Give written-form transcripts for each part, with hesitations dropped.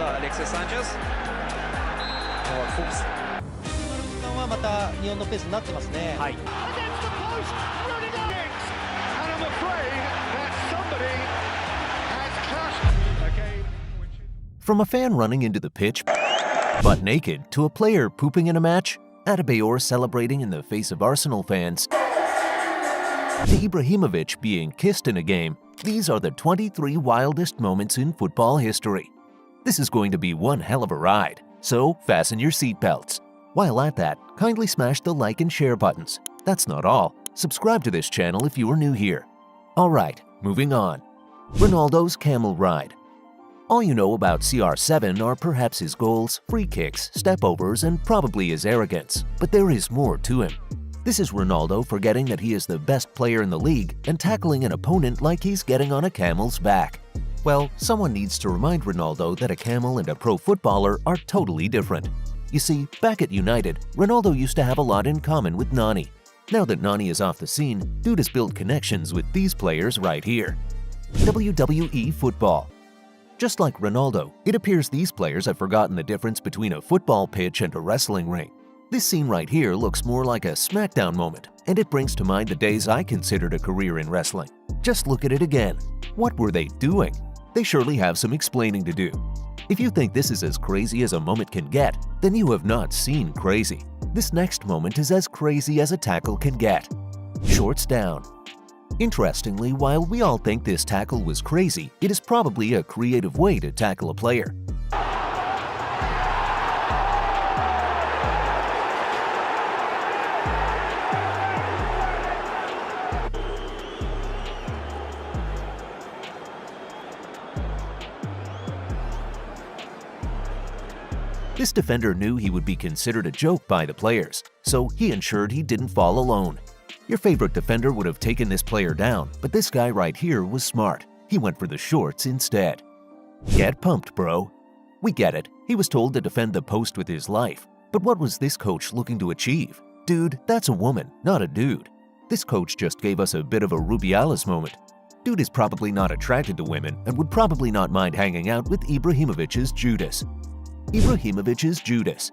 だ、Alexis Sanchez。はまた日本のペースになってますね。はい。From a fan running into the pitch, butt naked, to a player pooping in a match, Adebayor celebrating in the face of Arsenal fans, to Ibrahimovic being kissed in a game, these are the 23 wildest moments in football history. This is going to be one hell of a ride, so fasten your seatbelts. While at that, kindly smash the like and share buttons. That's not all. Subscribe to this channel if you are new here. Alright, moving on. Ronaldo's camel ride. All you know about CR7 are perhaps his goals, free kicks, step-overs, and probably his arrogance. But there is more to him. This is Ronaldo forgetting that he is the best player in the league and tackling an opponent like he's getting on a camel's back. Well, someone needs to remind Ronaldo that a camel and a pro footballer are totally different. You see, back at United, Ronaldo used to have a lot in common with Nani. Now that Nani is off the scene, dude has built connections with these players right here. WWE football. Just like Ronaldo, it appears these players have forgotten the difference between a football pitch and a wrestling ring. This scene right here looks more like a SmackDown moment, and it brings to mind the days I considered a career in wrestling. Just look at it again. What were they doing? They surely have some explaining to do. If you think this is as crazy as a moment can get, then you have not seen crazy. This next moment is as crazy as a tackle can get. Shorts down. Interestingly, while we all think this tackle was crazy, it is probably a creative way to tackle a player. This defender knew he would be considered a joke by the players, so he ensured he didn't fall alone. Your favorite defender would have taken this player down, but this guy right here was smart. He went for the shorts instead. Get pumped, bro. We get it. He was told to defend the post with his life. But what was this coach looking to achieve? Dude, that's a woman, not a dude. This coach just gave us a bit of a Rubiales moment. Dude is probably not attracted to women and would probably not mind hanging out with Ibrahimovic's Judas. Ibrahimovic's Judas.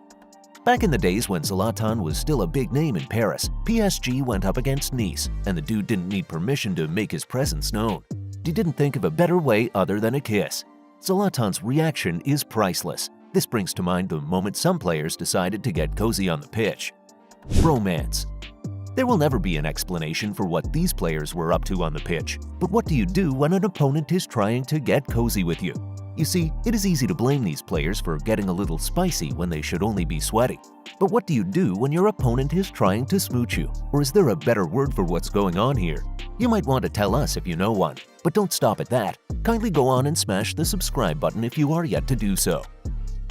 Back in the days when Zlatan was still a big name in Paris, PSG went up against Nice, and the dude didn't need permission to make his presence known. He didn't think of a better way other than a kiss. Zlatan's reaction is priceless. This brings to mind the moment some players decided to get cozy on the pitch. Romance. There will never be an explanation for what these players were up to on the pitch, but what do you do when an opponent is trying to get cozy with you? You see, it is easy to blame these players for getting a little spicy when they should only be sweaty. But what do you do when your opponent is trying to smooch you? Or is there a better word for what's going on here? You might want to tell us if you know one. But don't stop at that. Kindly go on and smash the subscribe button if you are yet to do so.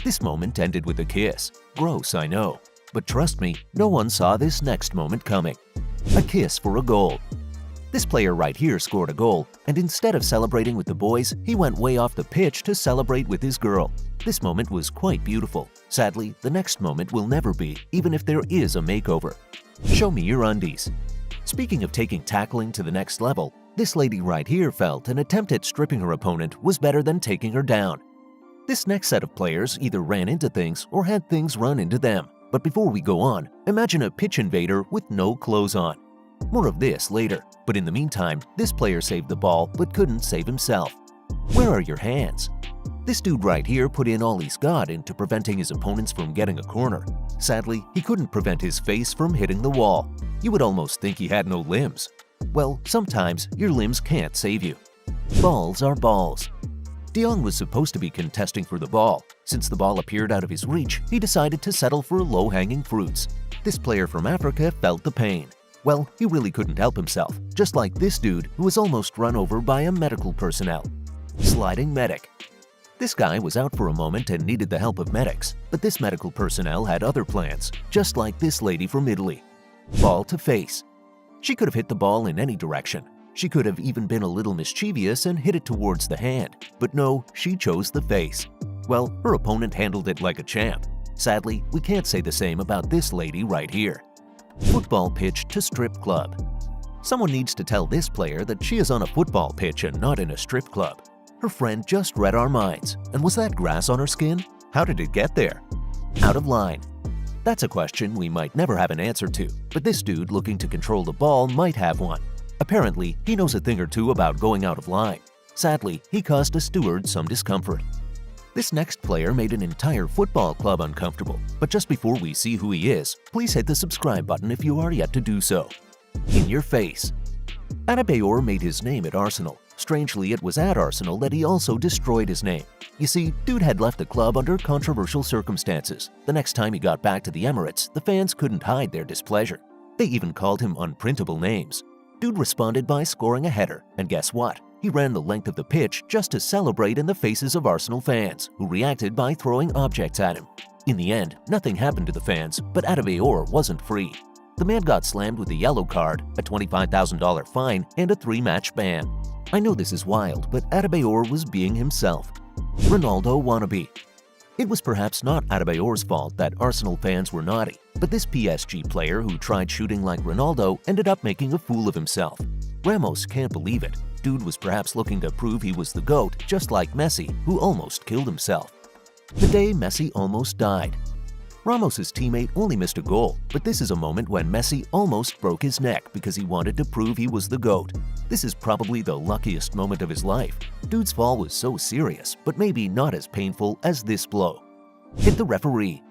This moment ended with a kiss. Gross, I know. But trust me, no one saw this next moment coming. A kiss for a goal. This player right here scored a goal, and instead of celebrating with the boys, he went way off the pitch to celebrate with his girl. This moment was quite beautiful. Sadly, the next moment will never be, even if there is a makeover. Show me your undies. Speaking of taking tackling to the next level, this lady right here felt an attempt at stripping her opponent was better than taking her down. This next set of players either ran into things or had things run into them. But before we go on, imagine a pitch invader with no clothes on. More of this later, but in the meantime, this player saved the ball but couldn't save himself. Where are your hands? This dude right here put in all he's got into preventing his opponents from getting a corner. Sadly, he couldn't prevent his face from hitting the wall. You would almost think he had no limbs. Well, sometimes your limbs can't save you. Balls are balls. De Jong was supposed to be contesting for the ball. Since the ball appeared out of his reach, he decided to settle for low-hanging fruits. This player from Africa felt the pain. Well, he really couldn't help himself, just like this dude who was almost run over by a medical personnel. Sliding medic. This guy was out for a moment and needed the help of medics, but this medical personnel had other plans, just like this lady from Italy. Ball to face. She could have hit the ball in any direction. She could have even been a little mischievous and hit it towards the hand, but no, she chose the face. Well, her opponent handled it like a champ. Sadly, we can't say the same about this lady right here. Football pitch to strip club. Someone needs to tell this player that she is on a football pitch and not in a strip club. Her friend just read our minds. And was that grass on her skin? How did it get there? Out of line. That's a question we might never have an answer to, but this dude looking to control the ball might have one. Apparently, he knows a thing or two about going out of line. Sadly, he caused a steward some discomfort. This next player made an entire football club uncomfortable, but just before we see who he is, please hit the subscribe button if you are yet to do so. In your face. Adebayor made his name at Arsenal. Strangely, it was at Arsenal that he also destroyed his name. You see, dude had left the club under controversial circumstances. The next time he got back to the Emirates, the fans couldn't hide their displeasure. They even called him unprintable names. Dude responded by scoring a header, and guess what? He ran the length of the pitch just to celebrate in the faces of Arsenal fans, who reacted by throwing objects at him. In the end, nothing happened to the fans, but Adebayor wasn't free. The man got slammed with a yellow card, a $25,000 fine, and a 3-match ban. I know this is wild, but Adebayor was being himself. Ronaldo wannabe. It was perhaps not Adebayor's fault that Arsenal fans were naughty, but this PSG player who tried shooting like Ronaldo ended up making a fool of himself. Ramos can't believe it. Dude was perhaps looking to prove he was the GOAT, just like Messi, who almost killed himself. The day Messi almost died. Ramos' teammate only missed a goal, but this is a moment when Messi almost broke his neck because he wanted to prove he was the GOAT. This is probably the luckiest moment of his life. Dude's fall was so serious, but maybe not as painful as this blow. Hit the referee.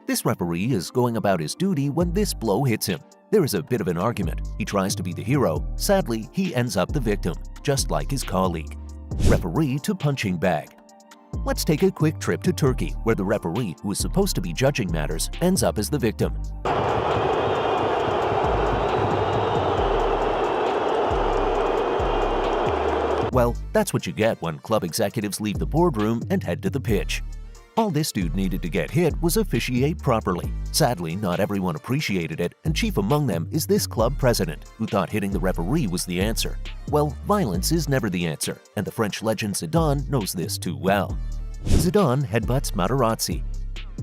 This referee is going about his duty when this blow hits him. There is a bit of an argument. He tries to be the hero. Sadly, he ends up the victim, just like his colleague. Referee to punching bag. Let's take a quick trip to Turkey, where the referee, who is supposed to be judging matters, ends up as the victim. Well, that's what you get when club executives leave the boardroom and head to the pitch. All this dude needed to get hit was officiate properly. Sadly, not everyone appreciated it, and chief among them is this club president, who thought hitting the referee was the answer. Well, violence is never the answer, and the French legend Zidane knows this too well. Zidane headbutts Materazzi.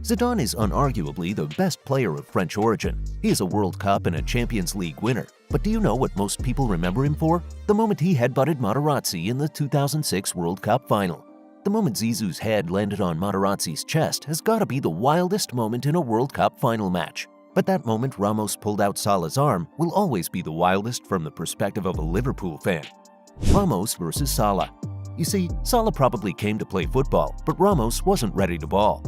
Zidane is unarguably the best player of French origin. He is a World Cup and a Champions League winner. But do you know what most people remember him for? The moment he headbutted Materazzi in the 2006 World Cup final. The moment Zizou's head landed on Materazzi's chest has got to be the wildest moment in a World Cup final match. But that moment Ramos pulled out Salah's arm will always be the wildest from the perspective of a Liverpool fan. Ramos versus Salah. You see, Salah probably came to play football, but Ramos wasn't ready to ball.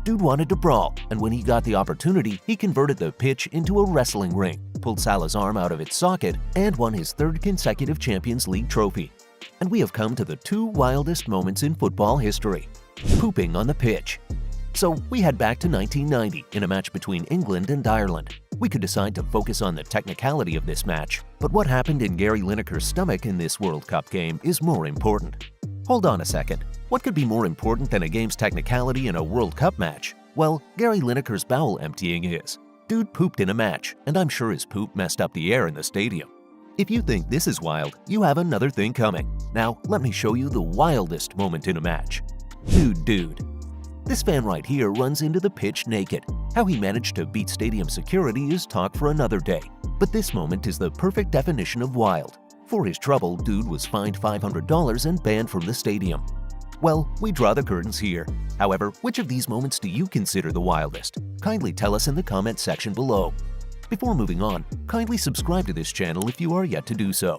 Dude wanted to brawl, and when he got the opportunity, he converted the pitch into a wrestling ring, pulled Salah's arm out of its socket, and won his 3rd consecutive Champions League trophy. And we have come to the 2 wildest moments in football history. Pooping on the pitch. So we head back to 1990 in a match between England and Ireland. We could decide to focus on the technicality of this match, but what happened in Gary Lineker's stomach in this World Cup game is more important. Hold on a second. What could be more important than a game's technicality in a World Cup match? Well, Gary Lineker's bowel emptying is. Dude pooped in a match, and I'm sure his poop messed up the air in the stadium. If you think this is wild, you have another thing coming. Now, let me show you the wildest moment in a match. Dude. This fan right here runs into the pitch naked. How he managed to beat stadium security is talk for another day. But this moment is the perfect definition of wild. For his trouble, dude was fined $500 and banned from the stadium. Well, we draw the curtains here. However, which of these moments do you consider the wildest? Kindly tell us in the comment section below. Before moving on, kindly subscribe to this channel if you are yet to do so.